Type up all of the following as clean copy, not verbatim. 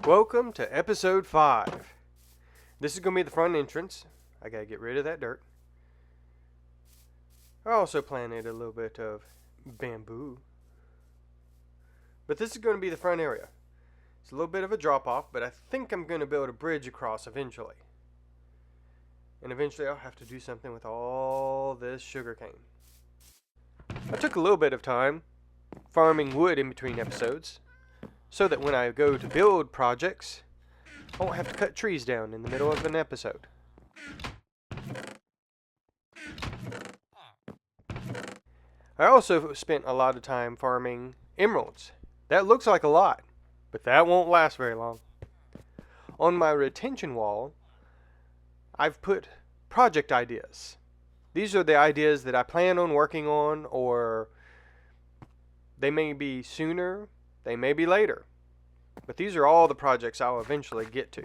Welcome to episode 5. This is going to be the front entrance. I got to get rid of that dirt. I also planted a little bit of bamboo. But this is going to be the front area. It's a little bit of a drop off, but I think I'm going to build a bridge across eventually. And eventually I'll have to do something with all this sugarcane. I took a little bit of time farming wood in between episodes, so that when I go to build projects, I won't have to cut trees down in the middle of an episode. I also spent a lot of time farming emeralds. That looks like a lot, but that won't last very long. On my retention wall, I've put project ideas. These are the ideas that I plan on working on, or they may be sooner, they may be later. But these are all the projects I'll eventually get to.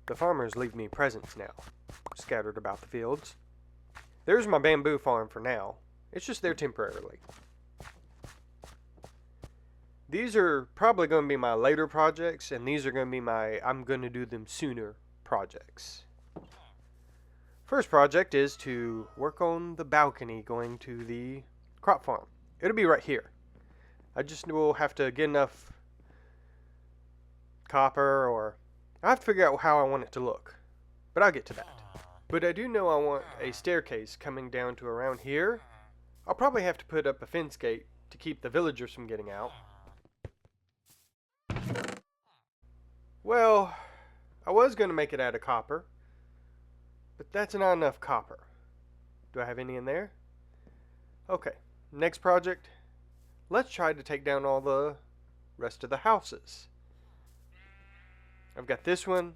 The farmers leave me presents now, scattered about the fields. There's my bamboo farm for now. It's just there temporarily. These are probably going to be my later projects, and these are going to be my I'm going to do them sooner projects. First project is to work on the balcony going to the crop farm. It'll be right here. I just will have to get enough copper, or I have to figure out how I want it to look. But I'll get to that. But I do know I want a staircase coming down to around here. I'll probably have to put up a fence gate to keep the villagers from getting out. Well, I was going to make it out of copper, but that's not enough copper. Do I have any in there? Okay, next project. Let's try to take down all the rest of the houses. I've got this one,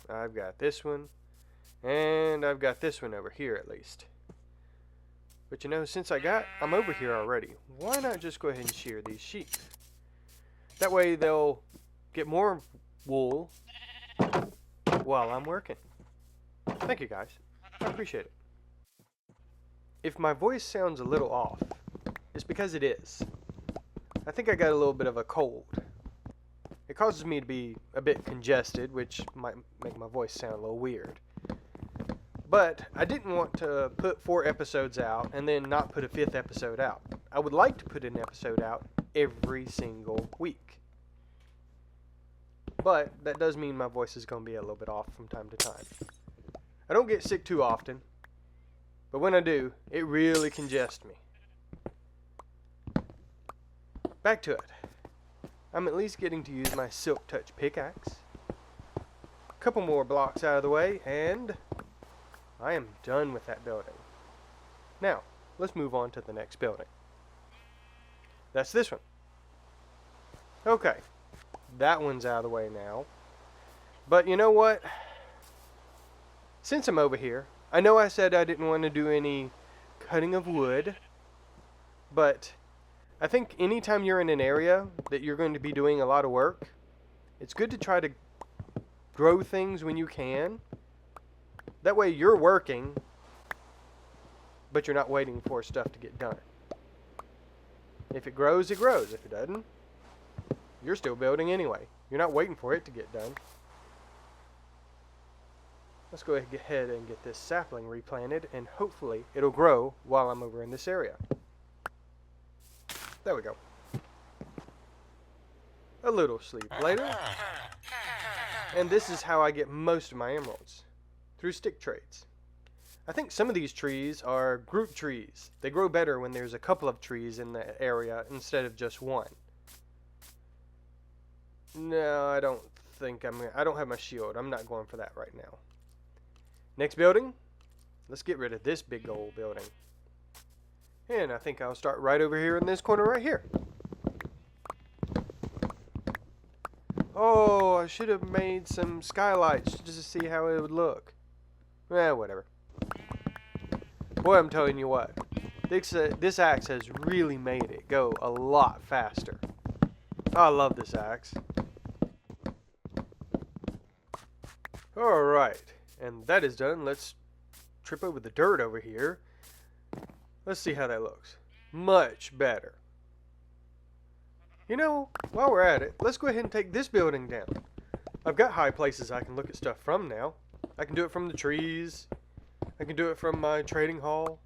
I've got this one, and I've got this one over here at least. But you know, since I'm over here already, why not just go ahead and shear these sheep? That way they'll get more wool while I'm working. Thank you guys, I appreciate it. If my voice sounds a little off, it's because it is. I think I got a little bit of a cold. It causes me to be a bit congested, which might make my voice sound a little weird. But I didn't want to put 4 episodes out and then not put a 5th episode out. I would like to put an episode out every single week. But that does mean my voice is going to be a little bit off from time to time. I don't get sick too often, but when I do, it really congests me. Back to it. I'm at least getting to use my Silk Touch pickaxe. A couple more blocks out of the way, and I am done with that building. Now, let's move on to the next building. That's this one. Okay, that one's out of the way now. But you know what? Since I'm over here, I know I said I didn't want to do any cutting of wood, but I think anytime you're in an area that you're going to be doing a lot of work, it's good to try to grow things when you can. That way you're working, but you're not waiting for stuff to get done. If it grows, it grows. If it doesn't, you're still building anyway. You're not waiting for it to get done. Let's go ahead and get this sapling replanted, and hopefully it'll grow while I'm over in this area. There we go. A little sleep later. And this is how I get most of my emeralds. Through stick trades. I think some of these trees are group trees. They grow better when there's a couple of trees in the area instead of just one. No, I don't think I don't have my shield. I'm not going for that right now. Next building. Let's get rid of this big old building. And I think I'll start right over here in this corner right here. Oh, I should have made some skylights just to see how it would look. Whatever. Boy, I'm telling you what. This axe has really made it go a lot faster. I love this axe. Alright, and that is done. Let's trip over the dirt over here. Let's see how that looks. Much better. You know, while we're at it, let's go ahead and take this building down. I've got high places I can look at stuff from now. I can do it from the trees. I can do it from my trading hall.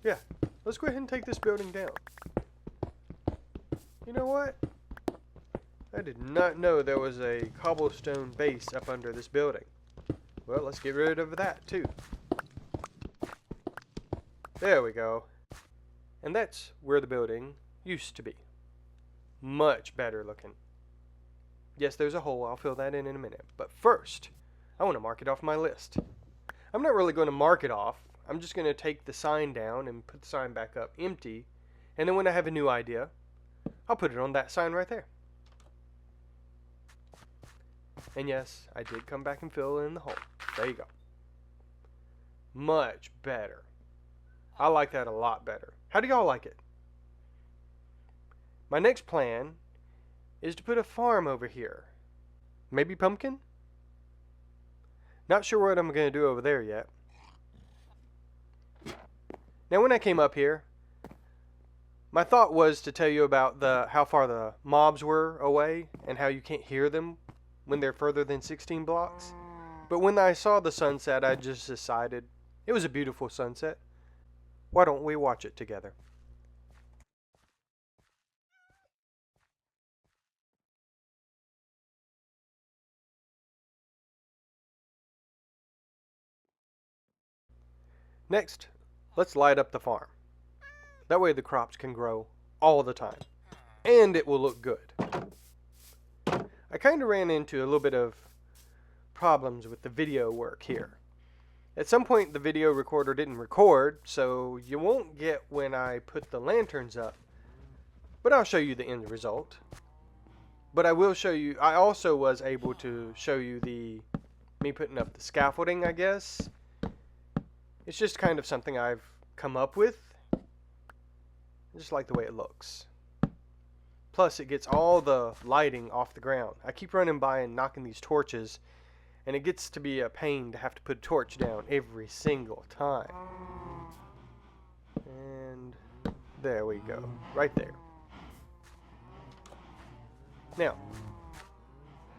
Yeah, let's go ahead and take this building down. You know what? I did not know there was a cobblestone base up under this building. Well, let's get rid of that too. There we go. And that's where the building used to be. Much better looking. Yes, there's a hole. I'll fill that in a minute. But first, I want to mark it off my list. I'm not really going to mark it off. I'm just going to take the sign down and put the sign back up empty. And then when I have a new idea, I'll put it on that sign right there. And yes, I did come back and fill in the hole. There you go. Much better. I like that a lot better. How do y'all like it? My next plan is to put a farm over here. Maybe pumpkin? Not sure what I'm going to do over there yet. Now when I came up here, my thought was to tell you about how far the mobs were away and how you can't hear them when they're further than 16 blocks. But when I saw the sunset, I just decided it was a beautiful sunset. Why don't we watch it together? Next, let's light up the farm. That way the crops can grow all the time. And it will look good. I kind of ran into a little bit of problems with the video work here. At some point the video recorder didn't record, so you won't get when I put the lanterns up. But I'll show you the end result. But I will show you, I also was able to show you me putting up the scaffolding, I guess. It's just kind of something I've come up with. I just like the way it looks. Plus, it gets all the lighting off the ground. I keep running by and knocking these torches, and it gets to be a pain to have to put a torch down every single time. And there we go. Right there. Now,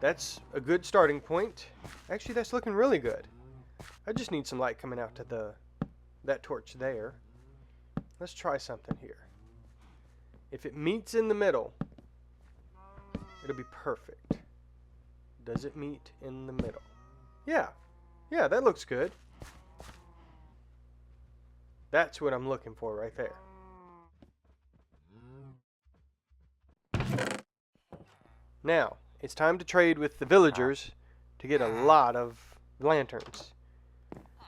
that's a good starting point. Actually, that's looking really good. I just need some light coming out to that torch there. Let's try something here. If it meets in the middle, it'll be perfect. Does it meet in the middle? Yeah. Yeah, that looks good. That's what I'm looking for right there. Now, it's time to trade with the villagers to get a lot of lanterns.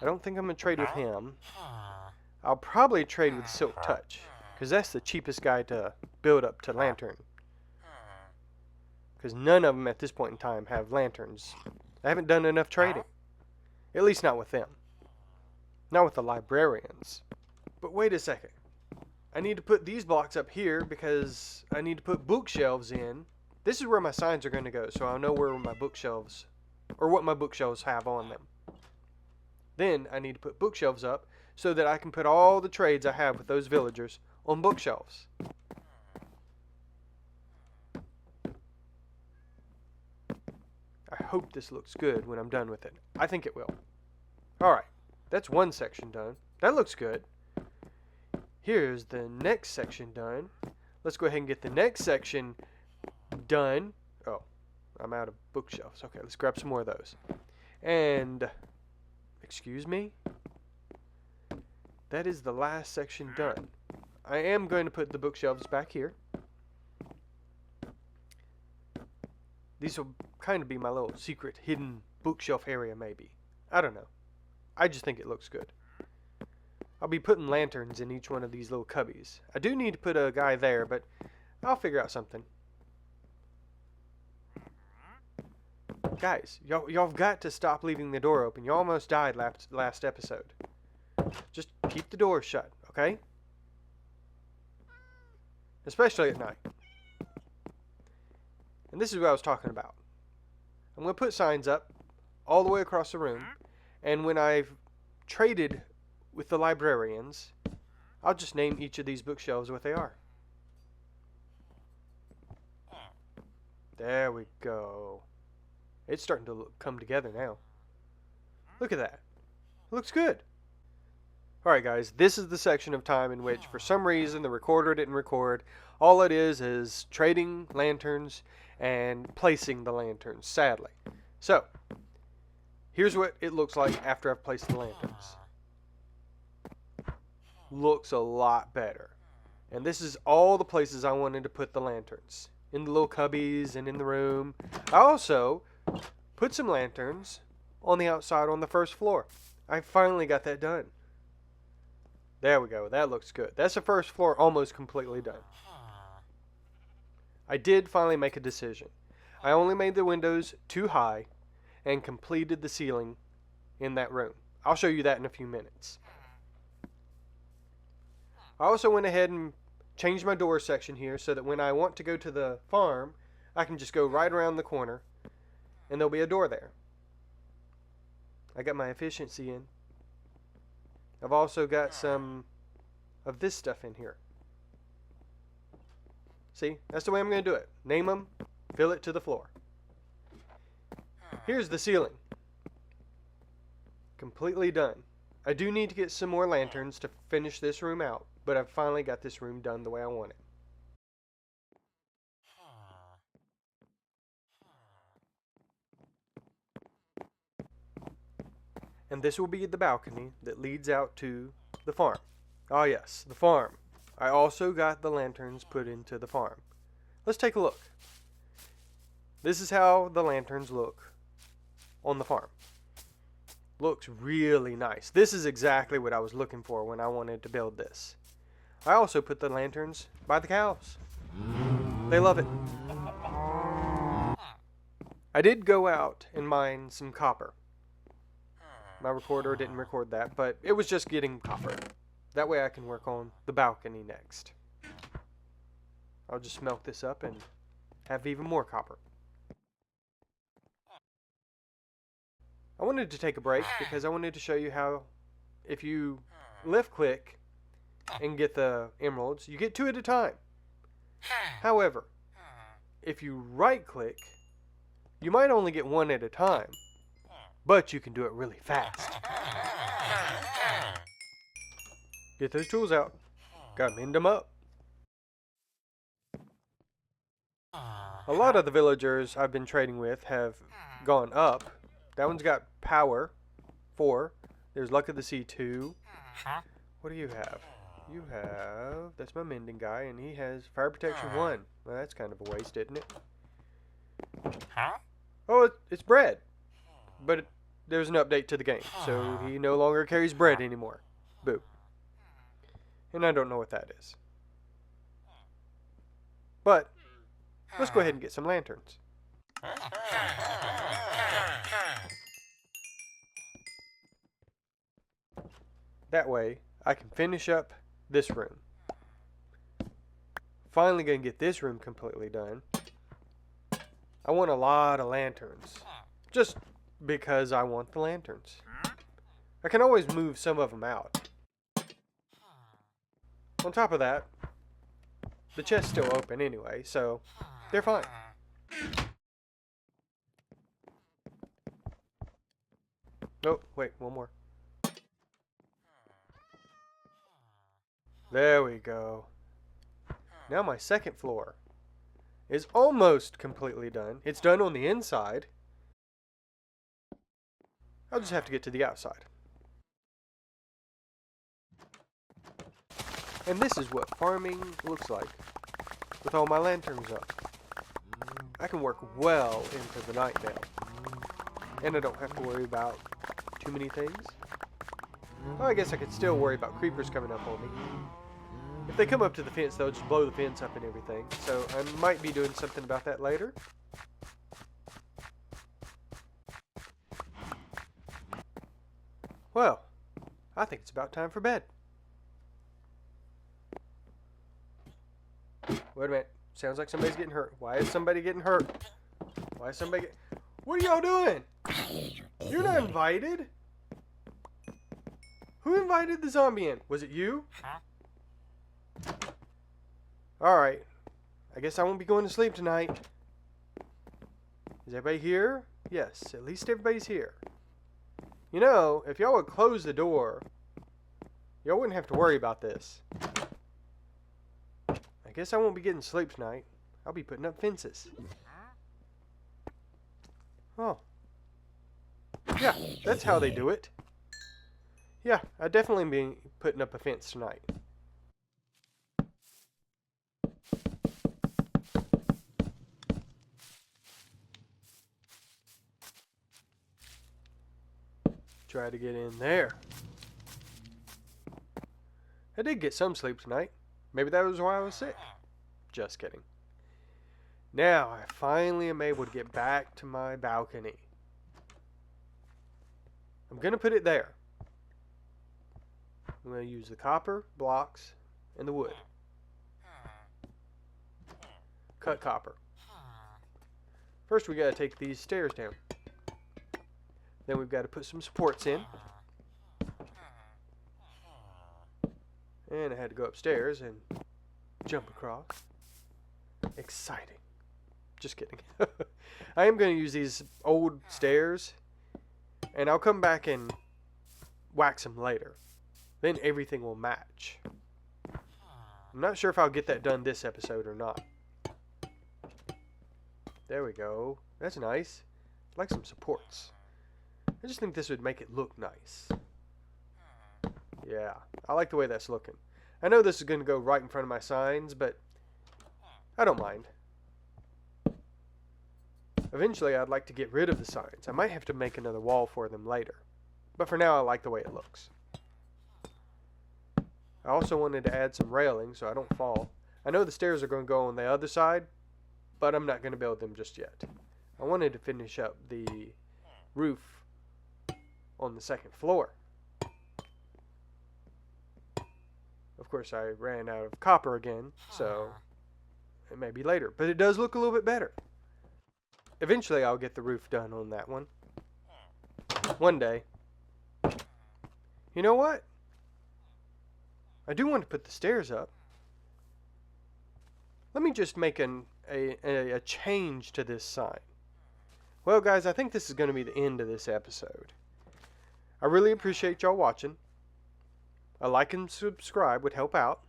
I don't think I'm going to trade with him. I'll probably trade with Silk Touch, because that's the cheapest guy to build up to lantern. Because none of them at this point in time have lanterns. I haven't done enough trading. At least not with them. Not with the librarians. But wait a second. I need to put these blocks up here because I need to put bookshelves in. This is where my signs are going to go, so I'll know where my bookshelves, or what my bookshelves have on them. Then I need to put bookshelves up so that I can put all the trades I have with those villagers on bookshelves. I hope this looks good when I'm done with it. I think it will. Alright, that's one section done. That looks good. Here's the next section done. Let's go ahead and get the next section done. Oh, I'm out of bookshelves. Okay, let's grab some more of those. And, excuse me? That is the last section done. I am going to put the bookshelves back here. These will kind of be my little secret hidden bookshelf area maybe. I don't know. I just think it looks good. I'll be putting lanterns in each one of these little cubbies. I do need to put a guy there, but I'll figure out something. Guys, y'all've got to stop leaving the door open. You almost died last episode. Just keep the door shut, okay? Especially at night. And this is what I was talking about. I'm going to put signs up all the way across the room. And when I've traded with the librarians, I'll just name each of these bookshelves what they are. There we go. It's starting to come together now. Look at that. It looks good. Alright guys, this is the section of time in which for some reason the recorder didn't record. All it is trading lanterns and placing the lanterns, sadly. So, here's what it looks like after I've placed the lanterns. Looks a lot better. And this is all the places I wanted to put the lanterns. In the little cubbies and in the room. I also put some lanterns on the outside on the first floor. I finally got that done. There we go. That looks good. That's the first floor almost completely done. I did finally make a decision. I only made the windows too high and completed the ceiling in that room. I'll show you that in a few minutes. I also went ahead and changed my door section here so that when I want to go to the farm, I can just go right around the corner and there'll be a door there. I got my efficiency in. I've also got some of this stuff in here. See, that's the way I'm going to do it. Name them, fill it to the floor. Here's the ceiling. Completely done. I do need to get some more lanterns to finish this room out, but I've finally got this room done the way I want it. And this will be the balcony that leads out to the farm. Ah yes, the farm. I also got the lanterns put into the farm. Let's take a look. This is how the lanterns look on the farm. Looks really nice. This is exactly what I was looking for when I wanted to build this. I also put the lanterns by the cows. They love it. I did go out and mine some copper. My recorder didn't record that, but it was just getting copper. That way I can work on the balcony next. I'll just smelt this up and have even more copper. I wanted to take a break because I wanted to show you how if you left click and get the emeralds, you get 2 at a time. However, if you right click, you might only get 1 at a time. But you can do it really fast. Get those tools out. Gotta mend them up. A lot of the villagers I've been trading with have gone up. That one's got power 4. There's luck of the sea 2. What do you have? You have... That's my mending guy, and he has fire protection 1. Well, that's kind of a waste, isn't it? Oh, it's bread. But there's an update to the game, so he no longer carries bread anymore. Boo. And I don't know what that is. But, let's go ahead and get some lanterns. That way, I can finish up this room. Finally gonna get this room completely done. I want a lot of lanterns. Just because I want the lanterns. I can always move some of them out. On top of that, the chest's still open anyway, so they're fine. Oh, wait, one more. There we go. Now my second floor is almost completely done. It's done on the inside. I'll just have to get to the outside. And this is what farming looks like with all my lanterns up. I can work well into the night now. And I don't have to worry about too many things. Well, I guess I could still worry about creepers coming up on me. If they come up to the fence, they'll just blow the fence up and everything. So I might be doing something about that later. Well, I think it's about time for bed. Wait a minute. Sounds like somebody's getting hurt. Why is somebody getting hurt? Why is somebody What are y'all doing? You're not invited. Who invited the zombie in? Was it you? Alright. I guess I won't be going to sleep tonight. Is everybody here? Yes, at least everybody's here. You know, if y'all would close the door, y'all wouldn't have to worry about this. I guess I won't be getting sleep tonight. I'll be putting up fences. Oh. Yeah, that's how they do it. Yeah, I definitely be putting up a fence tonight. Try to get in there. I did get some sleep tonight. Maybe that was why I was sick. Just kidding. Now I finally am able to get back to my balcony. I'm going to put it there. I'm going to use the copper blocks and the wood. Cut copper. First we got to take these stairs down. Then we've got to put some supports in. And I had to go upstairs and jump across. Exciting. Just kidding. I am going to use these old stairs, and I'll come back and wax them later. Then everything will match. I'm not sure if I'll get that done this episode or not. There we go. That's nice. I'd like some supports. I just think this would make it look nice. Yeah, I like the way that's looking. I know this is going to go right in front of my signs, but I don't mind. Eventually, I'd like to get rid of the signs. I might have to make another wall for them later. But for now, I like the way it looks. I also wanted to add some railing so I don't fall. I know the stairs are going to go on the other side, but I'm not going to build them just yet. I wanted to finish up the roof on the second floor. Of course, I ran out of copper again, so it may be later. But it does look a little bit better. Eventually, I'll get the roof done on that one. One day. You know what? I do want to put the stairs up. Let me just make a change to this sign. Well, guys, I think this is going to be the end of this episode. I really appreciate y'all watching. A like and subscribe would help out.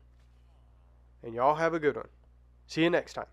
And y'all have a good one. See you next time.